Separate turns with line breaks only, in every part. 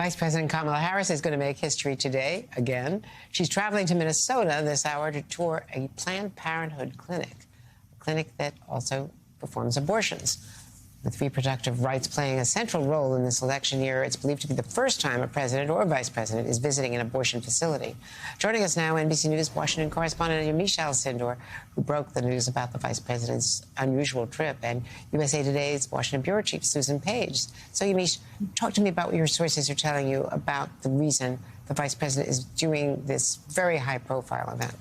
Vice President Kamala Harris is going to make history today, again. She's traveling to Minnesota this hour to tour a Planned Parenthood clinic, a clinic that also performs abortions. With reproductive rights playing a central role in this election year, it's believed to be the first time a president or vice president is visiting an abortion facility. Joining us now, NBC News Washington correspondent Yamiche Alcindor, who broke the news about the vice president's unusual trip, and USA Today's Washington bureau chief, Susan Page. So, Yamiche, talk to me about what your sources are telling you about the reason the vice president is doing this very high-profile event.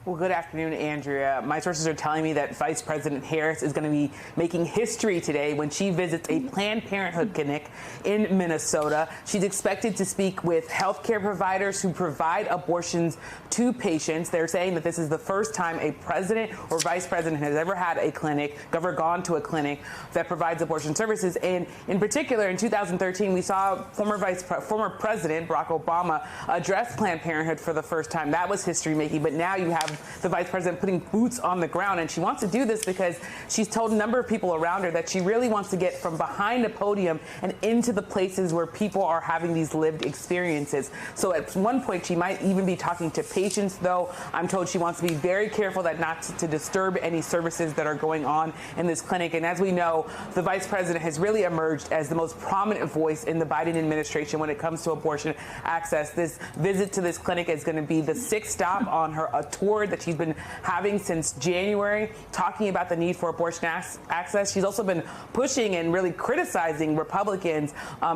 Well, good afternoon, Andrea. My sources are telling me that Vice President Harris is going to be making history today when she visits a Planned Parenthood clinic in Minnesota. She's expected to speak with healthcare providers who provide abortions to patients. They're saying that this is the first time a president or vice president has ever had a clinic, ever gone to a clinic that provides abortion services. And in particular, in 2013, we saw former President Barack Obama address Planned Parenthood for the first time. That was history making. But now you have the vice president putting boots on the ground, and she wants to do this because she's told a number of people around her that she really wants to get from behind a podium and into the places where people are having these lived experiences. So at one point she might even be talking to patients, though I'm told she wants to be very careful that not to disturb any services that are going on in this clinic. And as we know, the vice president has really emerged as the most prominent voice in the Biden administration when it comes to abortion access. This visit to this clinic is going to be the sixth stop on her tour that she's been having since January, talking about the need for abortion access. She's also been pushing and really criticizing Republicans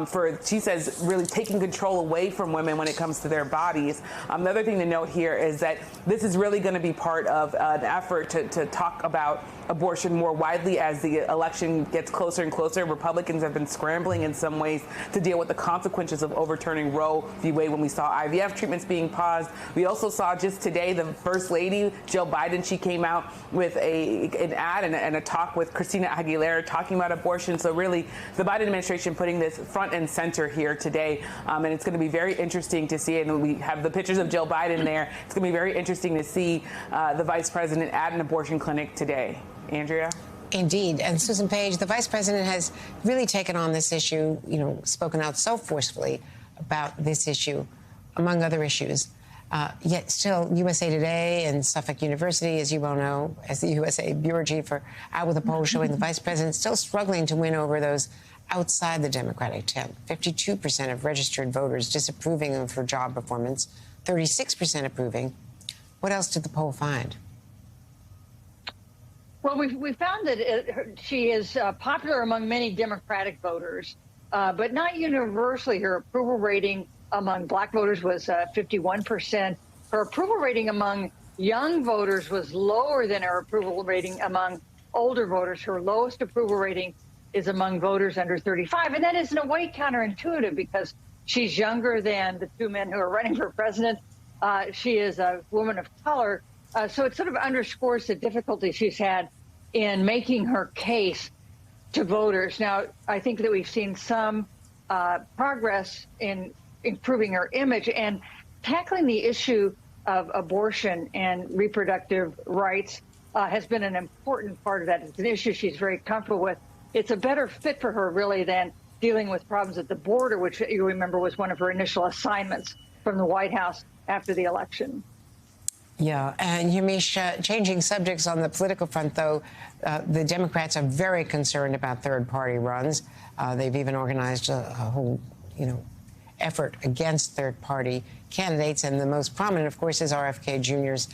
for, she says, really taking control away from women when it comes to their bodies. The other thing to note here is that this is really going to be part of an effort to talk about abortion more widely as the election gets closer and closer. Republicans have been scrambling in some ways to deal with the consequences of overturning Roe v. Wade when we saw IVF treatments being paused. We also saw just today the First Lady, Jill Biden, she came out with an ad and a talk with Christina Aguilera talking about abortion. So really, the Biden administration putting this front and center here today. And it's going to be very interesting to see. And we have the pictures of Jill Biden there. It's going to be very interesting to see the vice president at an abortion clinic today. Andrea?
Indeed. And Susan Page, the vice president has really taken on this issue, spoken out so forcefully about this issue, among other issues. Yet still, USA Today and Suffolk University, as you well know, as the USA bureau chief, are out with a poll showing the vice president still struggling to win over those outside the Democratic tent. 52% of registered voters disapproving of her job performance, 36% approving. What else did the poll find?
Well, we found that she is popular among many Democratic voters, but not universally. Her approval rating among black voters was 51%. Her approval rating among young voters was lower than her approval rating among older voters. Her lowest approval rating is among voters under 35. And that is in a way counterintuitive because she's younger than the two men who are running for president. She is a woman of color. So it sort of underscores the difficulty she's had in making her case to voters. Now, I think that we've seen some progress in improving her image and tackling the issue of abortion and reproductive rights has been an important part of that. It's an issue she's very comfortable with. It's a better fit for her, really, than dealing with problems at the border, which you remember was one of her initial assignments from the White House after the election.
Yeah, and Yamiche, changing subjects on the political front, though, the Democrats are very concerned about third-party runs. They've even organized a whole, effort against third-party candidates, and the most prominent, of course, is RFK Jr.'s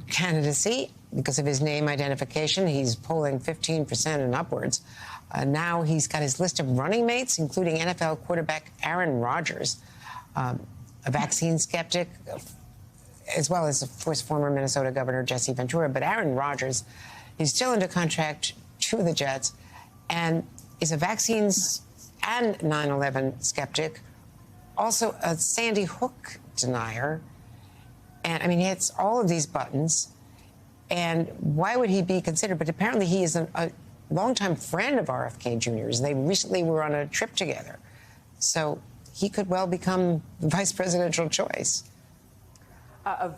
candidacy. Because of his name identification, he's polling 15% and upwards. Now he's got his list of running mates, including NFL quarterback Aaron Rodgers, a vaccine skeptic, as well as, of course, former Minnesota Governor Jesse Ventura. But Aaron Rodgers is still under contract to the Jets and is a vaccines and 9/11 skeptic, also a Sandy Hook denier. And, he hits all of these buttons. And why would he be considered? But apparently he is a longtime friend of RFK Jr.'s. They recently were on a trip together. So he could well become the vice presidential choice.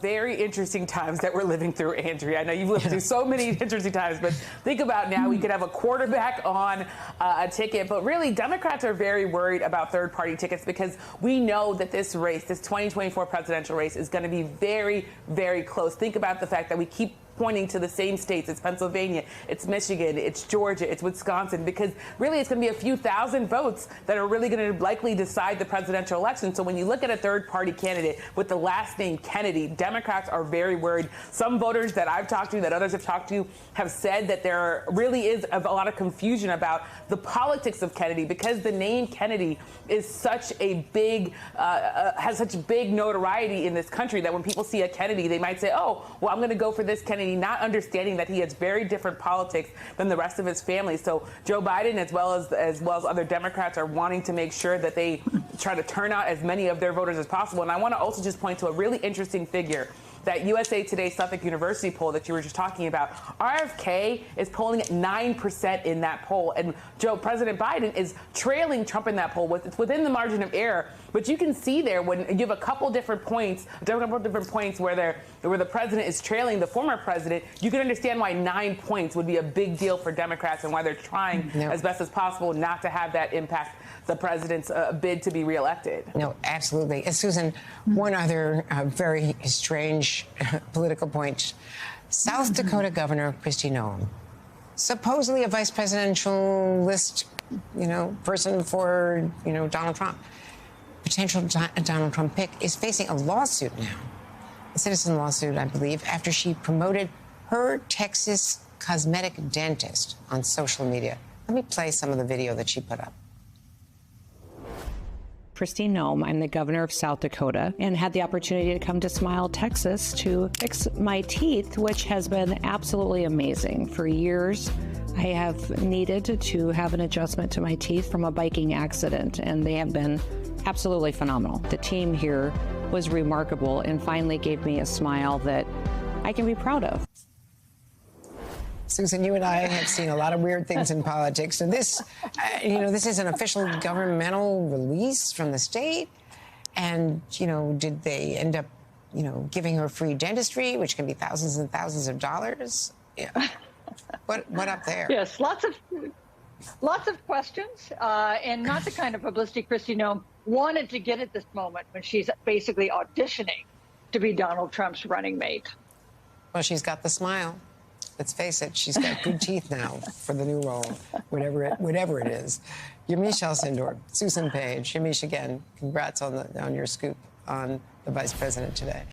Very interesting times that we're living through, Andrea. I know you've lived through so many interesting times, but think about now we could have a quarterback on a ticket. But really, Democrats are very worried about third-party tickets because we know that this race, this 2024 presidential race, is going to be very, very close. Think about the fact that we keep pointing to the same states. It's Pennsylvania, it's Michigan, it's Georgia, it's Wisconsin, because really it's going to be a few thousand votes that are really going to likely decide the presidential election. So when you look at a third-party candidate with the last name Kennedy, Democrats are very worried. Some voters that I've talked to, that others have talked to, have said that there really is a lot of confusion about the politics of Kennedy because the name Kennedy is such a big, has such big notoriety in this country that when people see a Kennedy, they might say, oh, well, I'm going to go for this Kennedy, not understanding that he has very different politics than the rest of his family. So Joe Biden, as well as other Democrats, are wanting to make sure that they try to turn out as many of their voters as possible. And I want to also just point to a really interesting figure. That USA Today Suffolk University poll that you were just talking about, RFK is polling at 9% in that poll, and President Biden is trailing Trump in that poll. It's within the margin of error, but you can see there when you have a couple different points where the president is trailing the former president, you can understand why 9 points would be a big deal for Democrats and why they're trying as best as possible not to have that impact the president's bid to be reelected.
No, absolutely. And Susan, one other very strange political point. South Dakota Governor Kristi Noem, supposedly a vice presidential list, person for, Donald Trump, potential Donald Trump pick, is facing a lawsuit now, a citizen lawsuit, I believe, after she promoted her Texas cosmetic dentist on social media. Let me play some of the video that she put up.
Kristi Noem. I'm the governor of South Dakota and had the opportunity to come to Smile, Texas to fix my teeth, which has been absolutely amazing. For years, I have needed to have an adjustment to my teeth from a biking accident, and they have been absolutely phenomenal. The team here was remarkable and finally gave me a smile that I can be proud of.
Susan, you and I have seen a lot of weird things in politics, and this, this is an official governmental release from the state. And, did they end up, giving her free dentistry, which can be thousands and thousands of dollars? Yeah. What up there?
Yes, lots of questions, and not the kind of publicity Kristi Noem wanted to get at this moment when she's basically auditioning to be Donald Trump's running mate.
Well, she's got the smile. Let's face it, she's got good teeth now for the new role, whatever it is. Yamiche Alcindor, Susan Page. Yamiche, again, congrats on your scoop on the vice president today.